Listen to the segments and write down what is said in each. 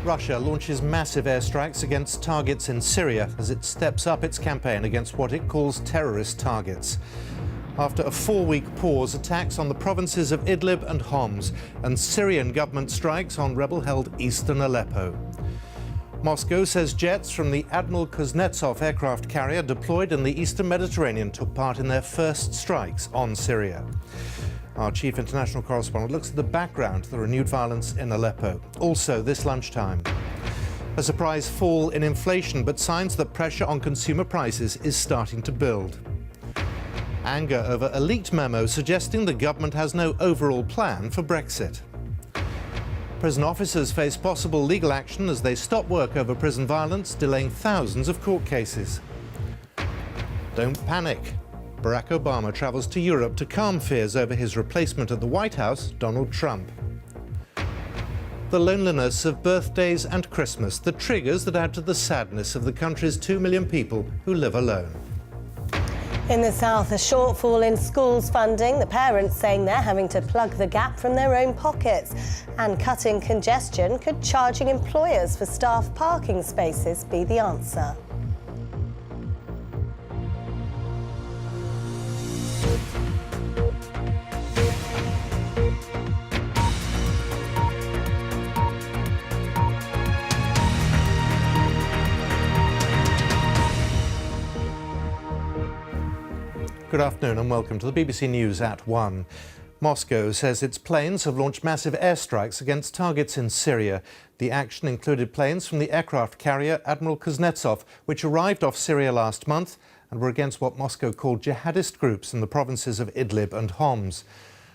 Russia launches massive airstrikes against targets in Syria as it steps up its campaign against what it calls terrorist targets. After a 4-week pause, attacks on the provinces of Idlib and Homs, and Syrian government strikes on rebel-held eastern Aleppo. Moscow says jets from the Admiral Kuznetsov aircraft carrier deployed in the eastern Mediterranean took part in their first strikes on Syria. Our chief international correspondent looks at the background to the renewed violence in Aleppo. Also this lunchtime. A surprise fall in inflation, but signs that pressure on consumer prices is starting to build. Anger over a leaked memo suggesting the government has no overall plan for Brexit. Prison officers face possible legal action as they stop work over prison violence, delaying thousands of court cases. Don't panic. Barack Obama travels to Europe to calm fears over his replacement at the White House, Donald Trump. The loneliness of birthdays and Christmas, the triggers that add to the sadness of the country's 2 million people who live alone. In the south, a shortfall in schools funding, the parents saying they're having to plug the gap from their own pockets. And cutting congestion, could charging employers for staff parking spaces be the answer? Good afternoon and welcome to the BBC News at 1. Moscow says its planes have launched massive airstrikes against targets in Syria. The action included planes from the aircraft carrier Admiral Kuznetsov, which arrived off Syria last month and were against what Moscow called jihadist groups in the provinces of Idlib and Homs.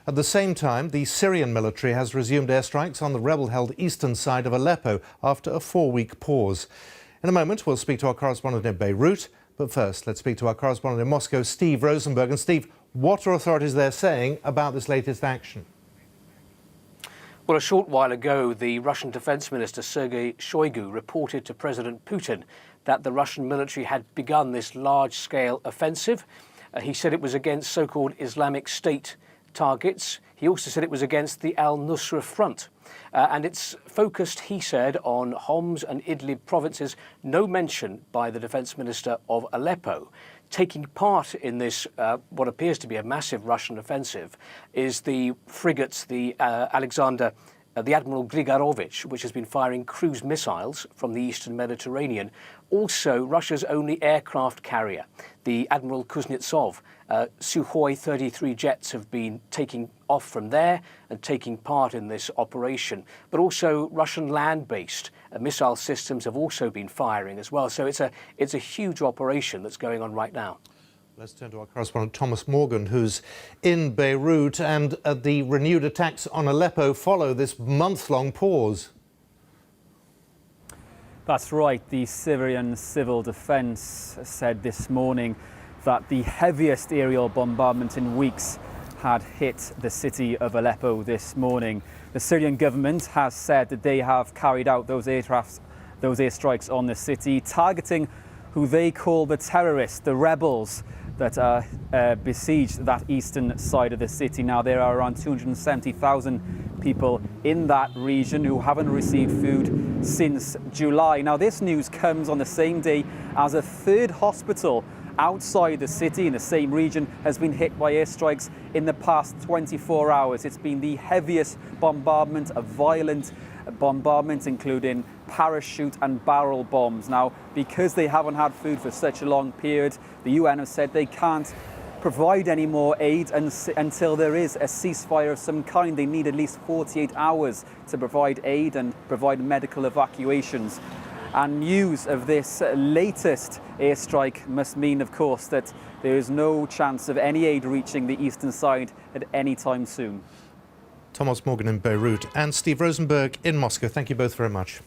At the same time, the Syrian military has resumed airstrikes on the rebel-held eastern side of Aleppo after a 4-week pause. In a moment, we'll speak to our correspondent in Beirut. But first, let's speak to our correspondent in Moscow, Steve Rosenberg. And Steve, what are authorities there saying about this latest action? Well, a short while ago, the Russian Defense Minister Sergei Shoigu reported to President Putin that the Russian military had begun this large-scale offensive. He said it was against so-called Islamic State targets. He also said it was against the al-Nusra Front. And it's focused, he said, on Homs and Idlib provinces. No mention by the Defence Minister of Aleppo. Taking part in this, what appears to be a massive Russian offensive, is the frigates, the Admiral Grigorovich, which has been firing cruise missiles from the eastern Mediterranean. Also, Russia's only aircraft carrier, the Admiral Kuznetsov. Sukhoi 33 jets have been taking off from there and taking part in this operation. But also Russian land-based missile systems have also been firing as well. So it's a huge operation that's going on right now. Let's turn to our correspondent Thomas Morgan, who's in Beirut, and the renewed attacks on Aleppo follow this month-long pause. That's right. The Syrian Civil Defence said this morning that the heaviest aerial bombardment in weeks had hit the city of Aleppo this morning. The Syrian government has said that they have carried out those airstrikes on the city, targeting who they call the terrorists, the rebels that besieged that eastern side of the city. Now, there are around 270,000 people in that region who haven't received food since July. Now, this news comes on the same day as a third hospital outside the city in the same region has been hit by airstrikes in the past 24 hours. It's been the heaviest bombardment, a violent bombardment, including parachute and barrel bombs. Now, because they haven't had food for such a long period, the UN have said they can't provide any more aid until there is a ceasefire of some kind. They need at least 48 hours to provide aid and provide medical evacuations. And news of this latest airstrike must mean, of course, that there is no chance of any aid reaching the eastern side at any time soon. Thomas Morgan in Beirut and Steve Rosenberg in Moscow. Thank you both very much.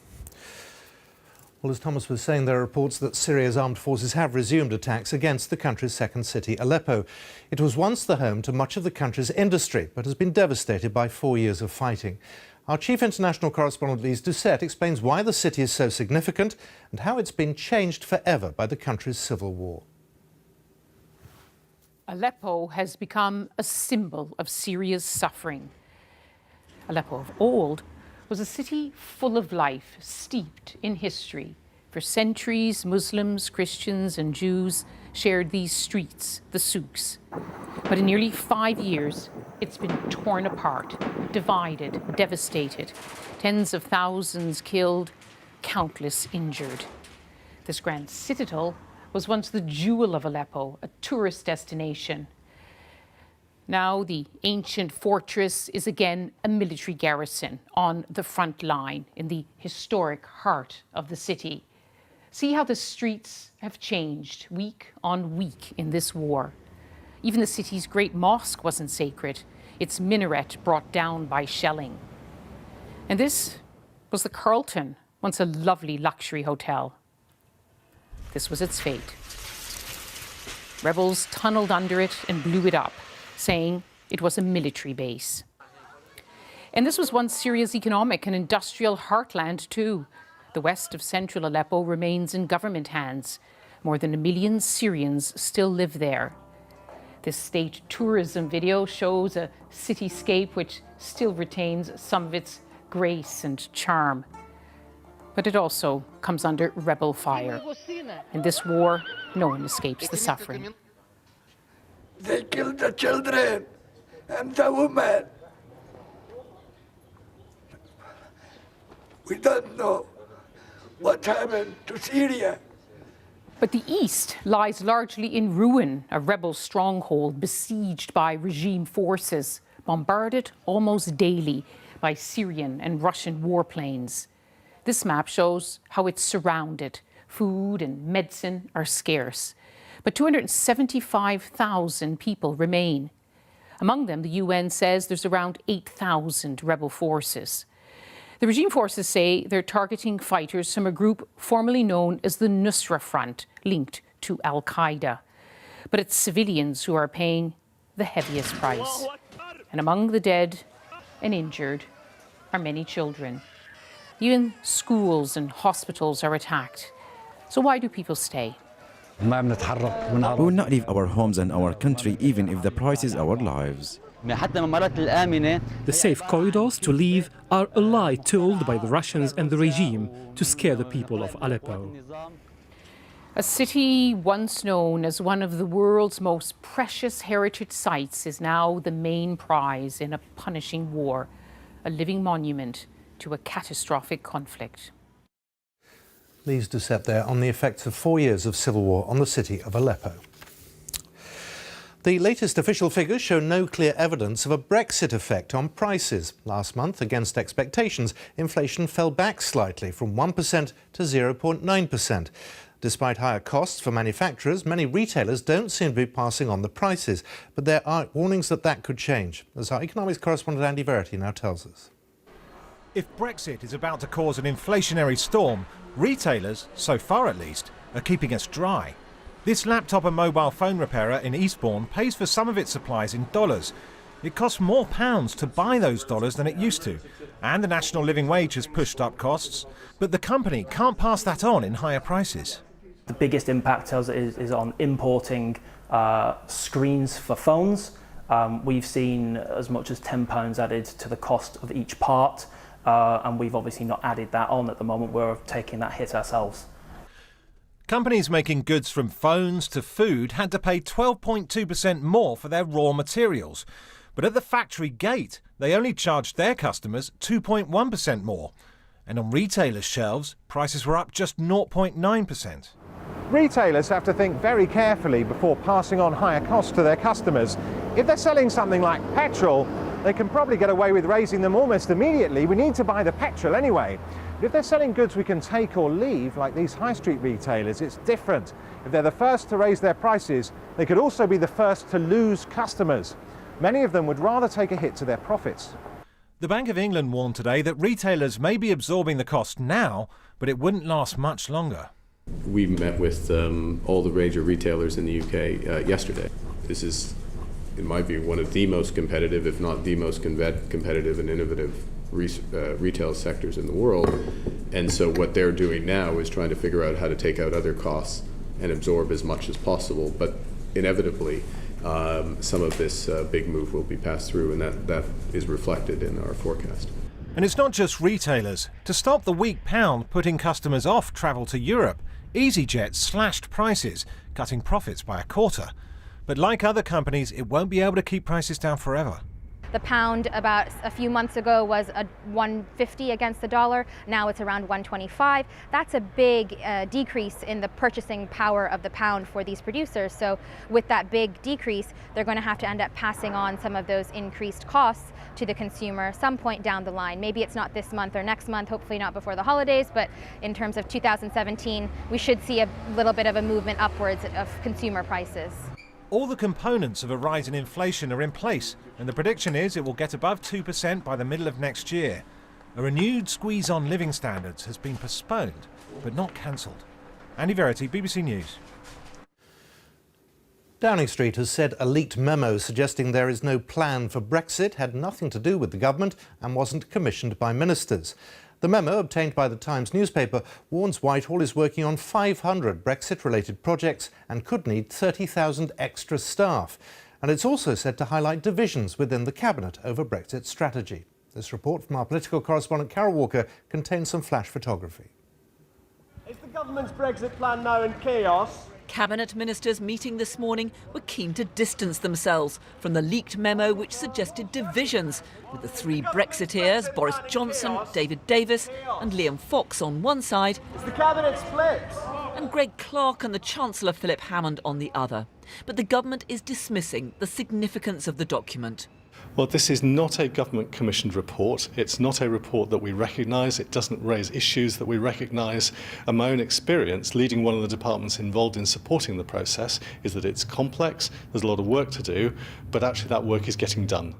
Well, as Thomas was saying, there are reports that Syria's armed forces have resumed attacks against the country's second city, Aleppo. It was once the home to much of the country's industry, but has been devastated by 4 years of fighting. Our chief international correspondent, Lise Doucette, explains why the city is so significant and how it's been changed forever by the country's civil war. Aleppo has become a symbol of Syria's suffering. Aleppo of old was a city full of life, steeped in history. For centuries, Muslims, Christians, and Jews shared these streets, the souks. But in nearly 5 years, it's been torn apart, divided, devastated. Tens of thousands killed, countless injured. This grand citadel was once the jewel of Aleppo, a tourist destination. Now the ancient fortress is again a military garrison on the front line in the historic heart of the city. See how the streets have changed week on week in this war. Even the city's great mosque wasn't sacred, its minaret brought down by shelling. And this was the Carlton, once a lovely luxury hotel. This was its fate. Rebels tunneled under it and blew it up, saying it was a military base. And this was once Syria's economic and industrial heartland too. The west of central Aleppo remains in government hands. More than 1 million Syrians still live there. This state tourism video shows a cityscape which still retains some of its grace and charm. But it also comes under rebel fire. In this war, no one escapes the suffering. They killed the children and the women. We don't know what happened to Syria. But the east lies largely in ruin, a rebel stronghold besieged by regime forces, bombarded almost daily by Syrian and Russian warplanes. This map shows how it's surrounded. Food and medicine are scarce. But 275,000 people remain. Among them, the UN says there's around 8,000 rebel forces. The regime forces say they're targeting fighters from a group formerly known as the Nusra Front, linked to Al-Qaeda. But it's civilians who are paying the heaviest price. And among the dead and injured are many children. Even schools and hospitals are attacked. So why do people stay? We will not leave our homes and our country even if the price is our lives. The safe corridors to leave are a lie told by the Russians and the regime to scare the people of Aleppo. A city once known as one of the world's most precious heritage sites is now the main prize in a punishing war, a living monument to a catastrophic conflict. Lise Doucette there on the effects of 4 years of civil war on the city of Aleppo. The latest official figures show no clear evidence of a Brexit effect on prices. Last month, against expectations, inflation fell back slightly from 1% to 0.9%. Despite higher costs for manufacturers, many retailers don't seem to be passing on the prices. But there are warnings that that could change, as our economics correspondent Andy Verity now tells us. If Brexit is about to cause an inflationary storm, retailers, so far at least, are keeping us dry. This laptop and mobile phone repairer in Eastbourne pays for some of its supplies in dollars. It costs more pounds to buy those dollars than it used to, and the national living wage has pushed up costs, but the company can't pass that on in higher prices. The biggest impact is on importing screens for phones. We've seen as much as £10 added to the cost of each part, and we've obviously not added that on at the moment. We're taking that hit ourselves. Companies making goods from phones to food had to pay 12.2% more for their raw materials. But at the factory gate, they only charged their customers 2.1% more. And on retailers' shelves, prices were up just 0.9%. Retailers have to think very carefully before passing on higher costs to their customers. If they're selling something like petrol, they can probably get away with raising them almost immediately. We need to buy the petrol anyway. But if they're selling goods we can take or leave, like these high street retailers, it's different. If they're the first to raise their prices, they could also be the first to lose customers. Many of them would rather take a hit to their profits. The Bank of England warned today that retailers may be absorbing the cost now, but it wouldn't last much longer. We met with all the major retailers in the UK yesterday. This is, in my view, one of the most competitive, if not the most competitive and innovative retail sectors in the world. And so what they're doing now is trying to figure out how to take out other costs and absorb as much as possible. But inevitably, some of this big move will be passed through, and that is reflected in our forecast. And it's not just retailers. To stop the weak pound putting customers off travel to Europe, EasyJet slashed prices, cutting profits by a quarter. But like other companies, it won't be able to keep prices down forever. The pound about a few months ago was a 150 against the dollar. Now it's around 125. That's a big decrease in the purchasing power of the pound for these producers. So with that big decrease, they're going to have to end up passing on some of those increased costs to the consumer some point down the line. Maybe it's not this month or next month, hopefully not before the holidays, but in terms of 2017, we should see a little bit of a movement upwards of consumer prices. All the components of a rise in inflation are in place, and the prediction is it will get above 2% by the middle of next year. A renewed squeeze on living standards has been postponed, but not cancelled. Andy Verity, BBC News. Downing Street has said a leaked memo suggesting there is no plan for Brexit had nothing to do with the government and wasn't commissioned by ministers. The memo, obtained by the Times newspaper, warns Whitehall is working on 500 Brexit-related projects and could need 30,000 extra staff. And it's also said to highlight divisions within the Cabinet over Brexit strategy. This report from our political correspondent Carol Walker contains some flash photography. Is the government's Brexit plan now in chaos? Cabinet ministers meeting this morning were keen to distance themselves from the leaked memo which suggested divisions, with the three Brexiteers, Boris Johnson, David Davis and Liam Fox on one side, Is the cabinet split? and Greg Clark and the Chancellor Philip Hammond on the other. But the government is dismissing the significance of the document. Well, this is not a government-commissioned report. It's not a report that we recognise. It doesn't raise issues that we recognise. And my own experience, leading one of the departments involved in supporting the process, is that it's complex, there's a lot of work to do, but actually that work is getting done.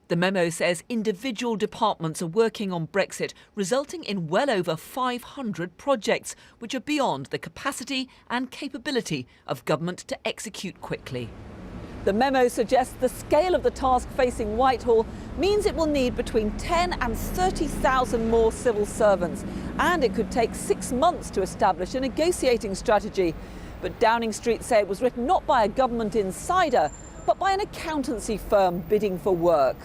The memo says individual departments are working on Brexit, resulting in well over 500 projects, which are beyond the capacity and capability of government to execute quickly. The memo suggests the scale of the task facing Whitehall means it will need between 10 and 30,000 more civil servants, and it could take 6 months to establish a negotiating strategy. But Downing Street say it was written not by a government insider, but by an accountancy firm bidding for work.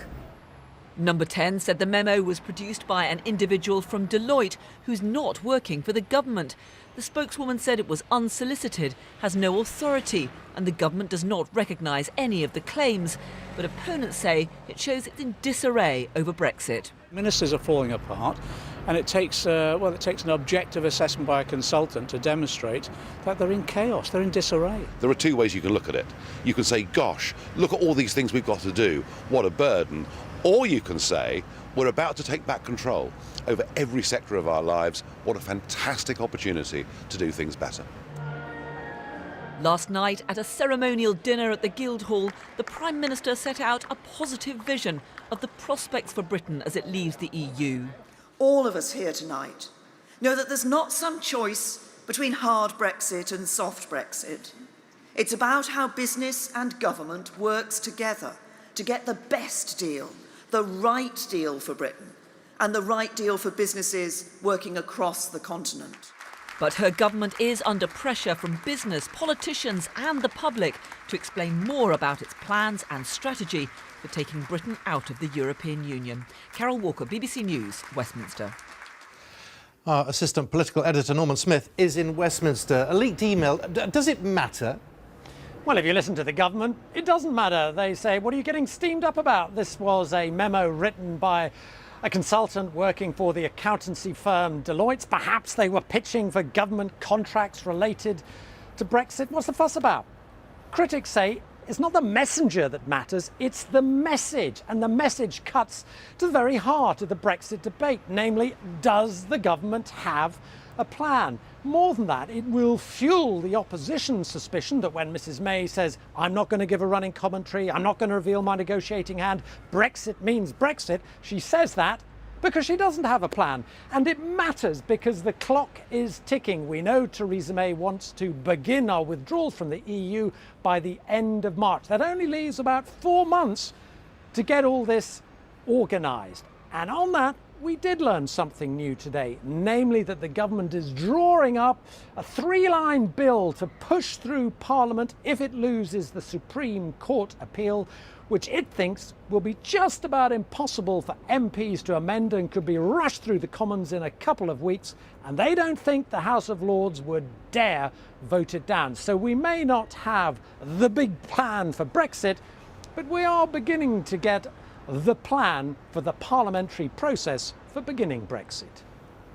Number 10 said the memo was produced by an individual from Deloitte who's not working for the government. The spokeswoman said it was unsolicited, has no authority, and the government does not recognise any of the claims. But opponents say it shows it's in disarray over Brexit. Ministers are falling apart, and it takes an objective assessment by a consultant to demonstrate that they're in chaos, they're in disarray. There are two ways you can look at it. You can say, gosh, look at all these things we've got to do, what a burden. Or you can say, we're about to take back control over every sector of our lives. What a fantastic opportunity to do things better. Last night, at a ceremonial dinner at the Guildhall, the Prime Minister set out a positive vision of the prospects for Britain as it leaves the EU. All of us here tonight know that there's not some choice between hard Brexit and soft Brexit. It's about how business and government works together to get the best deal, the right deal for Britain, and the right deal for businesses working across the continent. But her government is under pressure from business, politicians and the public to explain more about its plans and strategy for taking Britain out of the European Union. Carol Walker, BBC News, Westminster. Our assistant political editor Norman Smith is in Westminster. A leaked email, does it matter? Well, if you listen to the government, it doesn't matter. They say, what are you getting steamed up about? This was a memo written by a consultant working for the accountancy firm Deloitte. Perhaps they were pitching for government contracts related to Brexit. What's the fuss about? Critics say it's not the messenger that matters, it's the message. And the message cuts to the very heart of the Brexit debate. Namely, does the government have a plan? More than that, it will fuel the opposition's suspicion that when Mrs May says, I'm not going to give a running commentary, I'm not going to reveal my negotiating hand, Brexit means Brexit, she says that because she doesn't have a plan. And it matters because the clock is ticking. We know Theresa May wants to begin our withdrawal from the EU by the end of March. That only leaves about 4 months to get all this organised. And on that, we did learn something new today, namely that the government is drawing up a 3-line bill to push through Parliament if it loses the Supreme Court appeal, which it thinks will be just about impossible for MPs to amend and could be rushed through the Commons in a couple of weeks, and they don't think the House of Lords would dare vote it down. So we may not have the big plan for Brexit, but we are beginning to get the plan for the parliamentary process for beginning Brexit.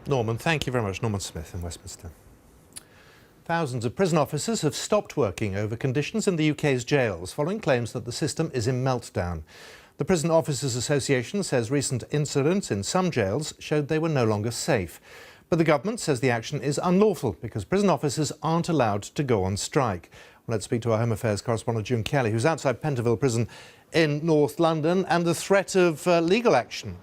Norman, thank you very much. Norman Smith in Westminster. Thousands of prison officers have stopped working over conditions in the UK's jails following claims that the system is in meltdown. The Prison Officers Association says recent incidents in some jails showed they were no longer safe. But the government says the action is unlawful because prison officers aren't allowed to go on strike. Let's speak to our Home Affairs correspondent June Kelly, who's outside Pentonville Prison in North London, and the threat of legal action.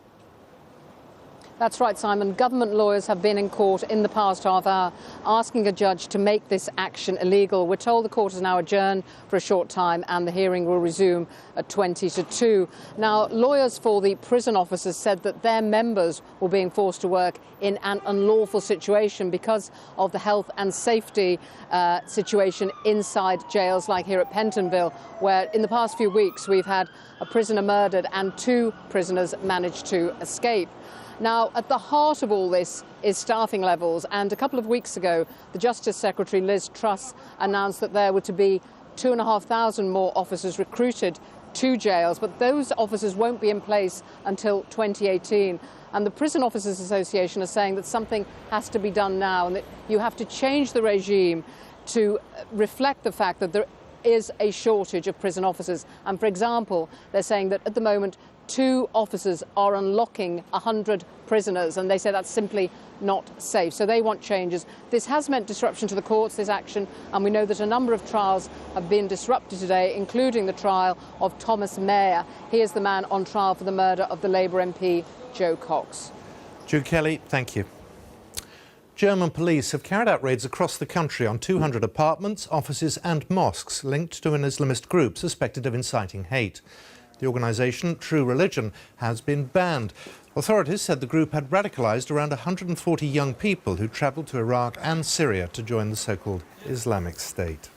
That's right, Simon. Government lawyers have been in court in the past half hour asking a judge to make this action illegal. We're told the court is now adjourned for a short time and the hearing will resume at 20 to 2. Now, lawyers for the prison officers said that their members were being forced to work in an unlawful situation because of the health and safety situation inside jails like here at Pentonville, where in the past few weeks we've had a prisoner murdered and 2 prisoners managed to escape. Now, at the heart of all this is staffing levels, and a couple of weeks ago, the Justice Secretary Liz Truss announced that there were to be 2,500 more officers recruited to jails, but those officers won't be in place until 2018. And the Prison Officers Association is saying that something has to be done now, and that you have to change the regime to reflect the fact that there is a shortage of prison officers. And for example, they're saying that at the moment, 2 officers are unlocking 100 prisoners, and they say that's simply not safe. So they want changes. This has meant disruption to the courts, this action, and we know that a number of trials have been disrupted today, including the trial of Thomas Mayer. He is the man on trial for the murder of the Labour MP Jo Cox. June Kelly, thank you. German police have carried out raids across the country on 200 apartments, offices and mosques linked to an Islamist group suspected of inciting hate. The organisation, True Religion, has been banned. Authorities said the group had radicalised around 140 young people who travelled to Iraq and Syria to join the so-called Islamic State.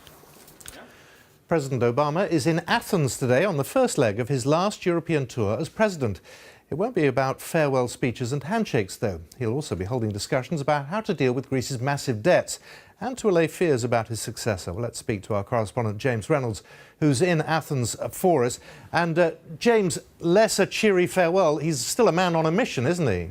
President Obama is in Athens today on the first leg of his last European tour as president. It won't be about farewell speeches and handshakes, though. He'll also be holding discussions about how to deal with Greece's massive debts and to allay fears about his successor. Well, let's speak to our correspondent James Reynolds, who's in Athens for us. And James, less a cheery farewell. He's still a man on a mission, isn't he?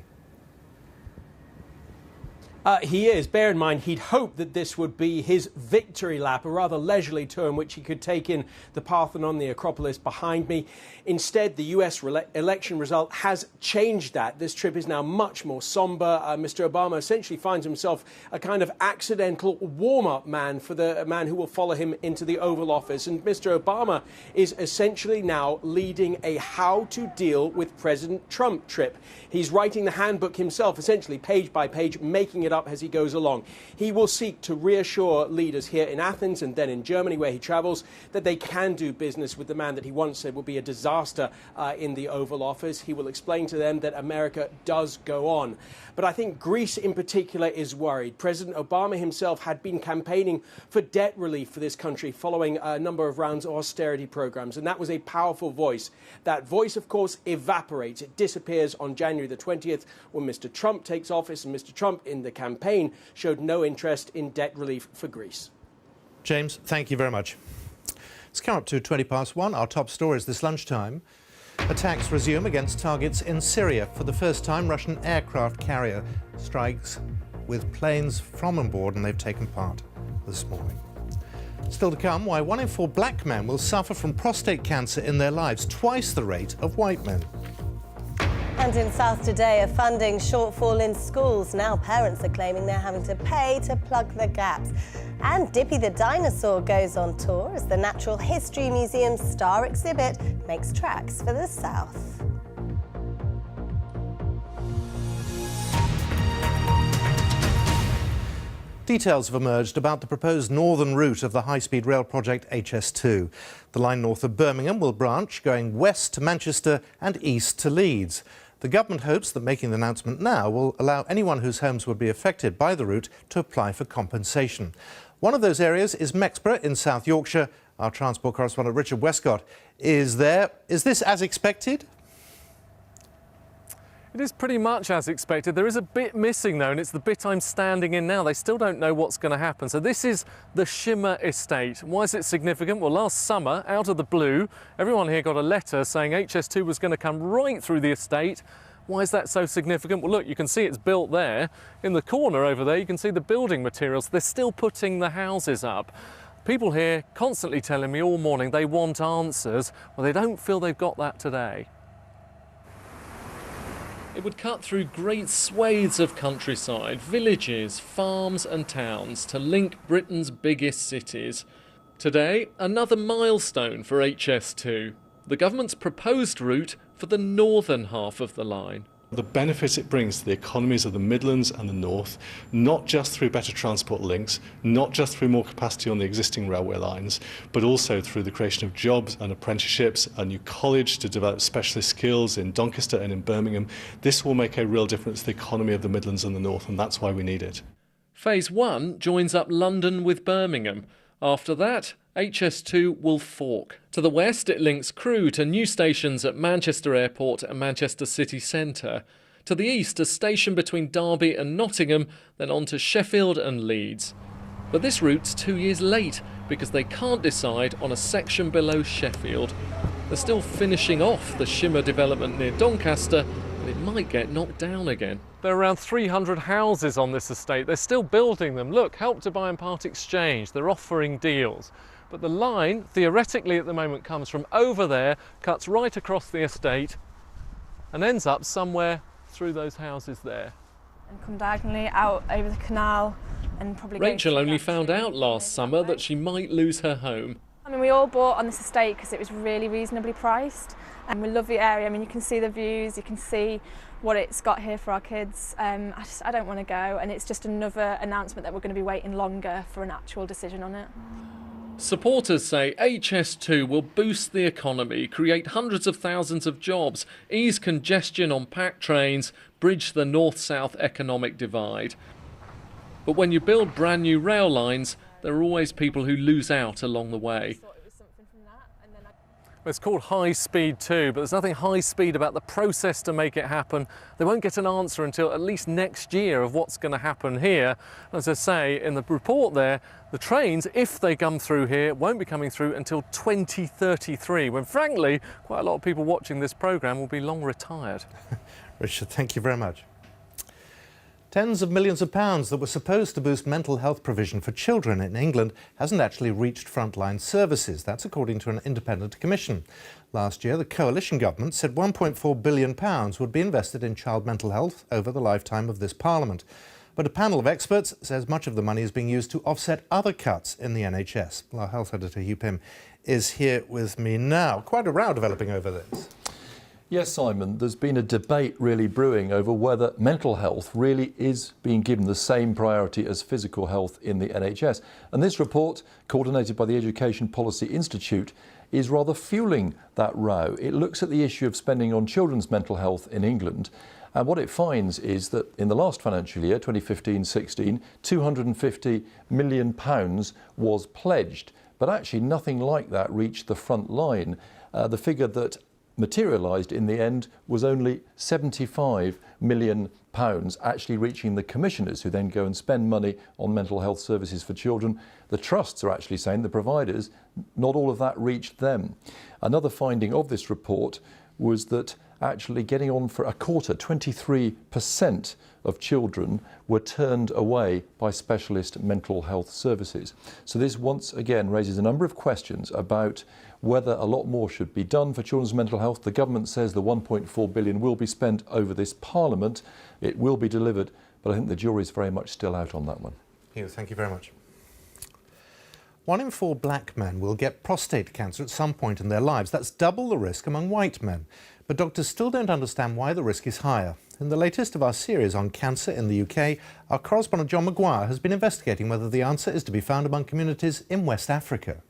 He is. Bear in mind, he'd hoped that this would be his victory lap, a rather leisurely tour in which he could take in the Parthenon, the Acropolis behind me. Instead, the US election result has changed that. This trip is now much more sombre. Mr. Obama essentially finds himself a kind of accidental warm-up man for the man who will follow him into the Oval Office. And Mr. Obama is essentially now leading a how to deal with President Trump trip. He's writing the handbook himself, essentially page by page, making it up as he goes along. He will seek to reassure leaders here in Athens and then in Germany, where he travels, that they can do business with the man that he once said would be a disaster in the Oval Office. He will explain to them that America does go on. But I think Greece in particular is worried. President Obama himself had been campaigning for debt relief for this country following a number of rounds of austerity programs, and that was a powerful voice. That voice, of course, evaporates. It disappears on January the 20th when Mr. Trump takes office, and Mr. Trump in the campaign showed no interest in debt relief for Greece. James, thank you very much. It's come up to 1:20. Our top stories this lunchtime. Attacks resume against targets in Syria. For the first time, Russian aircraft carrier strikes with planes from on board, and they've taken part this morning. Still to come, why 1 in 4 black men will suffer from prostate cancer in their lives, twice the rate of white men. And in South today, a funding shortfall in schools. Now parents are claiming they're having to pay to plug the gaps. And Dippy the dinosaur goes on tour as the Natural History Museum's star exhibit makes tracks for the South. Details have emerged about the proposed northern route of the high-speed rail project HS2. The line north of Birmingham will branch, going west to Manchester and east to Leeds. The government hopes that making the announcement now will allow anyone whose homes would be affected by the route to apply for compensation. One of those areas is Mexborough in South Yorkshire. Our transport correspondent Richard Westcott is there. Is this as expected? It is pretty much as expected. There is a bit missing though, and it's the bit I'm standing in now. They still don't know what's going to happen. So this is the Shimmer estate. Why is it significant? Well, last summer, out of the blue, everyone here got a letter saying HS2 was going to come right through the estate. Why is that so significant? Well, look, you can see it's built there. In the corner over there, you can see the building materials. They're still putting the houses up. People here constantly telling me all morning they want answers. Well, they don't feel they've got that today. It would cut through great swathes of countryside, villages, farms and towns to link Britain's biggest cities. Today, another milestone for HS2, the government's proposed route for the northern half of the line. The benefits it brings to the economies of the Midlands and the North, not just through better transport links, not just through more capacity on the existing railway lines, but also through the creation of jobs and apprenticeships, a new college to develop specialist skills in Doncaster and in Birmingham. This will make a real difference to the economy of the Midlands and the North, and that's why we need it. Phase 1 joins up London with Birmingham. After that, HS2 will fork. To the west, it links Crewe to new stations at Manchester Airport and Manchester City Centre. To the east, a station between Derby and Nottingham, then on to Sheffield and Leeds. But this route's 2 years late because they can't decide on a section below Sheffield. They're still finishing off the Shimmer development near Doncaster, and it might get knocked down again. There are around 300 houses on this estate. They're still building them. Look, Help to Buy and Part Exchange. They're offering deals. But the line, theoretically at the moment, comes from over there, cuts right across the estate and ends up somewhere through those houses there. And come diagonally out over the canal and probably Rachel only found out last summer that she might lose her home. I mean, we all bought on this estate because it was really reasonably priced and we love the area. I mean, you can see the views, you can see what it's got here for our kids. I don't want to go, and it's just another announcement that we're going to be waiting longer for an actual decision on it. Supporters say HS2 will boost the economy, create hundreds of thousands of jobs, ease congestion on packed trains, bridge the north-south economic divide. But when you build brand new rail lines, there are always people who lose out along the way. It's called high speed too, but there's nothing high speed about the process to make it happen. They won't get an answer until at least next year of what's going to happen here. As I say in the report there, the trains, if they come through here, won't be coming through until 2033, when frankly, quite a lot of people watching this programme will be long retired. Richard, thank you very much. Tens of millions of pounds that were supposed to boost mental health provision for children in England hasn't actually reached frontline services. That's according to an independent commission. Last year, the coalition government said £1.4 billion would be invested in child mental health over the lifetime of this parliament. But a panel of experts says much of the money is being used to offset other cuts in the NHS. Our health editor, Hugh Pym, is here with me now. Quite a row developing over this. Yes, Simon, there's been a debate really brewing over whether mental health really is being given the same priority as physical health in the NHS. And this report, coordinated by the Education Policy Institute, is rather fueling that row. It looks at the issue of spending on children's mental health in England. And what it finds is that in the last financial year, 2015-16, £250 million was pledged. But actually nothing like that reached the front line. The figure that materialised in the end was only £75 million actually reaching the commissioners, who then go and spend money on mental health services for children. The trusts are actually saying, the providers, not all of that reached them. Another finding of this report was that actually getting on for a quarter, 23% of children were turned away by specialist mental health services. So this once again raises a number of questions about whether a lot more should be done for children's mental health. The government says the £1.4 billion will be spent over this Parliament. It will be delivered, but I think the jury's very much still out on that one. Hugh, thank you very much. 1 in 4 black men will get prostate cancer at some point in their lives. That's double the risk among white men. But doctors still don't understand why the risk is higher. In the latest of our series on cancer in the UK, our correspondent John Maguire has been investigating whether the answer is to be found among communities in West Africa.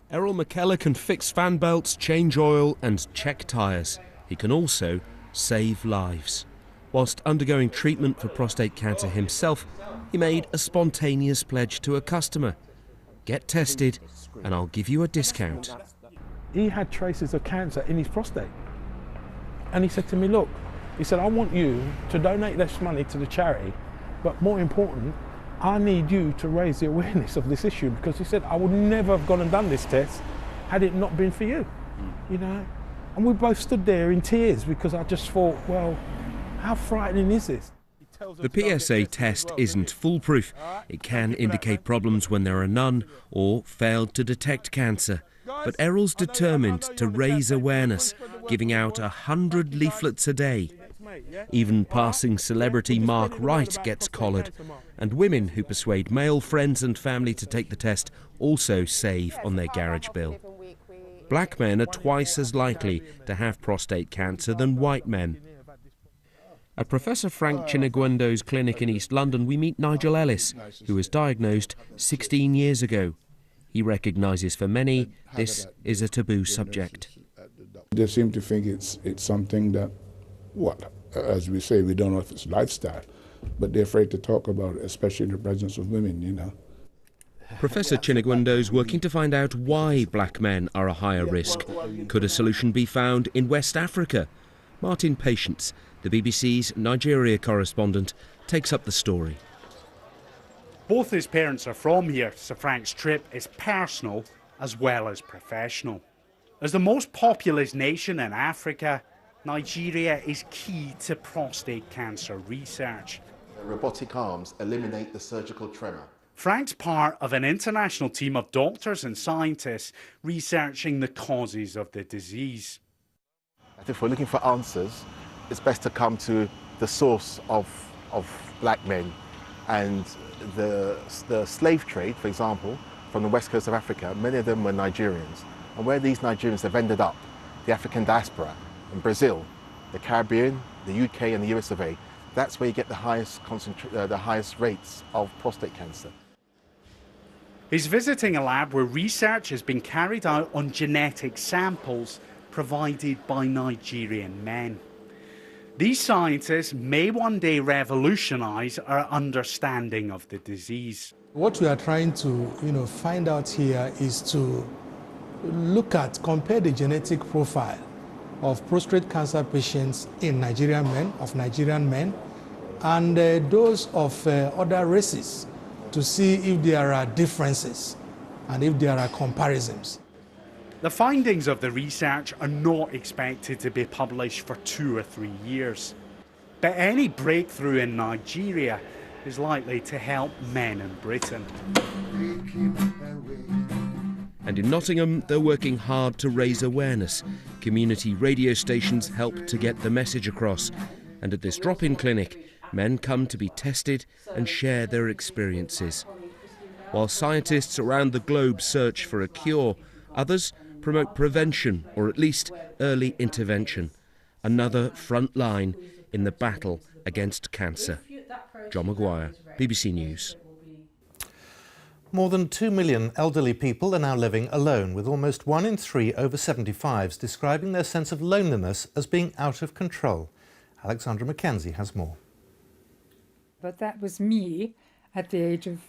Errol McKellar can fix fan belts, change oil and check tyres. He can also save lives. Whilst undergoing treatment for prostate cancer himself, he made a spontaneous pledge to a customer. Get tested and I'll give you a discount. He had traces of cancer in his prostate. And he said to me, look, he said, I want you to donate this money to the charity, but more important, I need you to raise the awareness of this issue, because he said, I would never have gone and done this test had it not been for you, you know? And we both stood there in tears, because I just thought, well, how frightening is this? The PSA test isn't foolproof. It can indicate problems when there are none or failed to detect cancer. But Errol's determined to raise awareness, giving out 100 leaflets a day. Even passing celebrity Mark Wright gets collared, and women who persuade male friends and family to take the test also save on their garage bill. Black men are twice as likely to have prostate cancer than white men. At Professor Frank Chinegwendo's clinic in East London, we meet Nigel Ellis, who was diagnosed 16 years ago. He recognises for many this is a taboo subject. They seem to think it's something that, as we say, we don't know if it's lifestyle, but they're afraid to talk about it, especially in the presence of women, you know. Professor Chinegwendo's working to find out why black men are a higher risk. Could a solution be found in West Africa? Martin Patience, the BBC's Nigeria correspondent, takes up the story. Both his parents are from here, so Frank's trip is personal as well as professional. As the most populous nation in Africa, Nigeria is key to prostate cancer research. Robotic arms eliminate the surgical tremor. Frank's part of an international team of doctors and scientists researching the causes of the disease. I think if we're looking for answers, it's best to come to the source of black men. And the slave trade, for example, from the west coast of Africa, many of them were Nigerians. And where these Nigerians have ended up, the African diaspora, in Brazil, the Caribbean, the UK and the US of A, that's where you get the highest rates of prostate cancer. He's visiting a lab where research has been carried out on genetic samples provided by Nigerian men. These scientists may one day revolutionise our understanding of the disease. What we are trying to find out here is to compare the genetic profile of prostate cancer patients in Nigerian men, and those of other races, to see if there are differences and if there are comparisons. The findings of the research are not expected to be published for 2 or 3 years. But any breakthrough in Nigeria is likely to help men in Britain. And in Nottingham, they're working hard to raise awareness. Community radio stations help to get the message across. And at this drop-in clinic, men come to be tested and share their experiences. While scientists around the globe search for a cure, others promote prevention, or at least early intervention. Another front line in the battle against cancer. John Maguire, BBC News. More than 2 million elderly people are now living alone, with almost 1 in 3 over 75s describing their sense of loneliness as being out of control. Alexandra Mackenzie has more. But that was me at the age of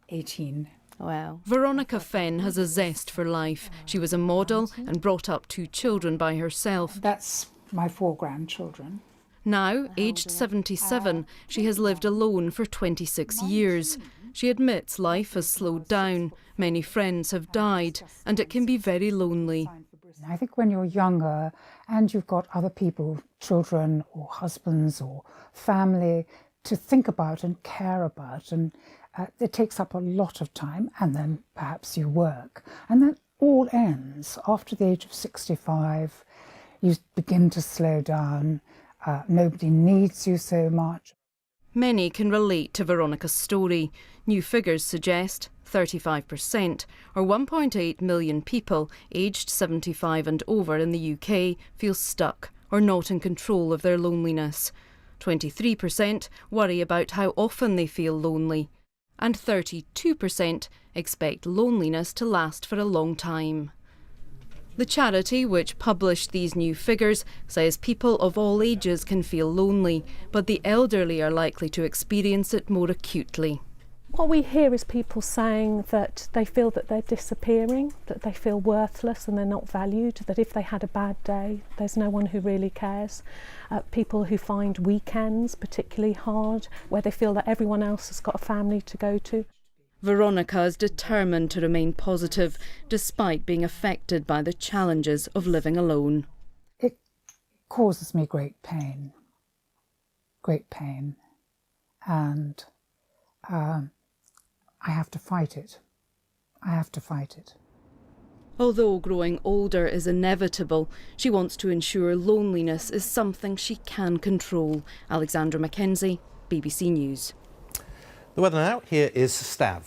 18. Wow. Veronica Fenn has a zest for life. She was a model and brought up 2 children by herself. That's my 4 grandchildren. Now, aged 77, she has lived alone for 26 years. She admits life has slowed down. Many friends have died, and it can be very lonely. I think when you're younger and you've got other people, children or husbands or family, to think about and care about, and it takes up a lot of time, and then perhaps you work. And that all ends after the age of 65. You begin to slow down. Nobody needs you so much. Many can relate to Veronica's story. New figures suggest 35%, or 1.8 million people aged 75 and over in the UK feel stuck or not in control of their loneliness. 23% worry about how often they feel lonely, and 32% expect loneliness to last for a long time. The charity which published these new figures says people of all ages can feel lonely, but the elderly are likely to experience it more acutely. What we hear is people saying that they feel that they're disappearing, that they feel worthless and they're not valued, that if they had a bad day, there's no one who really cares. People who find weekends particularly hard, where they feel that everyone else has got a family to go to. Veronica is determined to remain positive, despite being affected by the challenges of living alone. It causes me great pain, and I have to fight it. Although growing older is inevitable, she wants to ensure loneliness is something she can control. Alexandra Mackenzie, BBC News. The weather now, here is Stav.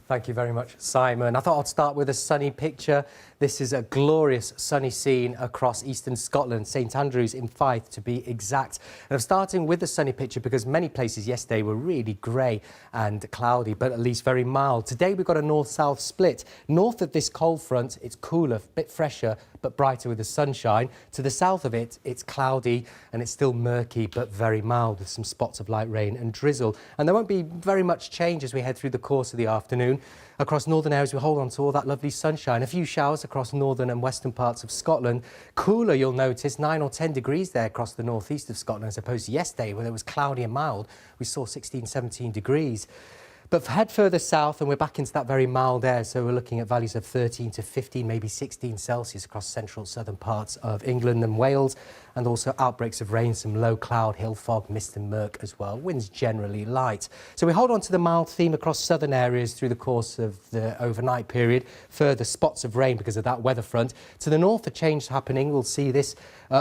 Thank you very much, Simon. I thought I'd start with a sunny picture. This is a glorious sunny scene across eastern Scotland, St Andrews in Fife to be exact. And I'm starting with the sunny picture because many places yesterday were really grey and cloudy, but at least very mild. Today we've got a north-south split. North of this cold front, it's cooler, a bit fresher, but brighter with the sunshine. To the south of it, it's cloudy and it's still murky, but very mild with some spots of light rain and drizzle. And there won't be very much change as we head through the course of the afternoon. Across northern areas, we hold on to all that lovely sunshine. A few showers across northern and western parts of Scotland. Cooler, you'll notice, 9 or 10 degrees there across the northeast of Scotland, as opposed to yesterday, when it was cloudy and mild. We saw 16, 17 degrees. But head further south and we're back into that very mild air, so we're looking at values of 13 to 15, maybe 16 Celsius across central southern parts of England and Wales, and also outbreaks of rain, some low cloud, hill fog, mist and murk as well. Winds generally light. So we hold on to the mild theme across southern areas through the course of the overnight period. Further spots of rain because of that weather front. To the north, a change happening. We'll see this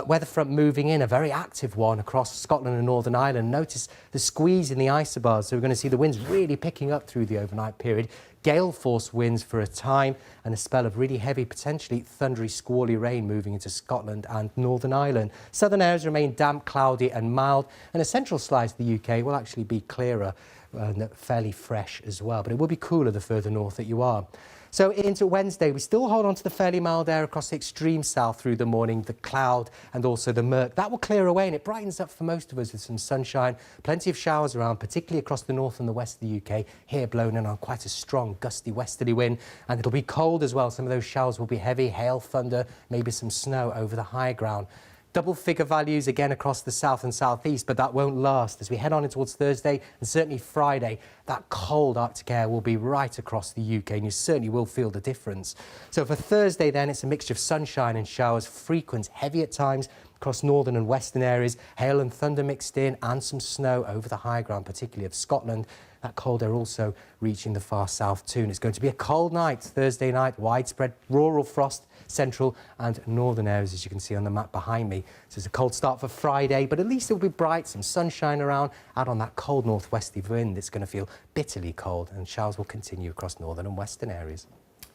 weather front moving in, a very active one across Scotland and Northern Ireland. Notice the squeeze in the isobars, so we're going to see the winds really picking up through the overnight period. Gale force winds for a time and a spell of really heavy, potentially thundery, squally rain moving into Scotland and Northern Ireland. Southern areas remain damp, cloudy and mild, and a central slice of the UK will actually be clearer and fairly fresh as well, but it will be cooler the further north that you are. So into Wednesday, we still hold on to the fairly mild air across the extreme south through the morning, the cloud and also the murk. That will clear away and it brightens up for most of us with some sunshine. Plenty of showers around, particularly across the north and the west of the UK. Here blowing in on quite a strong gusty westerly wind, and it'll be cold as well. Some of those showers will be heavy, hail, thunder, maybe some snow over the high ground. Double figure values again across the south and southeast, but that won't last. As we head on in towards Thursday and certainly Friday, that cold Arctic air will be right across the UK and you certainly will feel the difference. So for Thursday then, it's a mixture of sunshine and showers, frequent, heavy at times across northern and western areas, hail and thunder mixed in and some snow over the high ground, particularly of Scotland. That cold air also reaching the far south too. And it's going to be a cold night, Thursday night, widespread rural frost, central and northern areas, as you can see on the map behind me. So it's a cold start for Friday, but at least it'll be bright, some sunshine around. Out on that cold northwesterly wind, it's going to feel bitterly cold, and showers will continue across northern and western areas.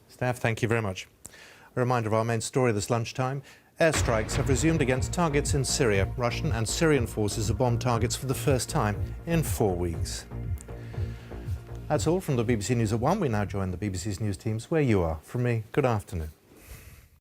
Staff, thank you very much. A reminder of our main story this lunchtime. Airstrikes have resumed against targets in Syria. Russian and Syrian forces have bombed targets for the first time in 4 weeks. That's all from the BBC News at 1. We now join the BBC's news teams where you are. From me, good afternoon.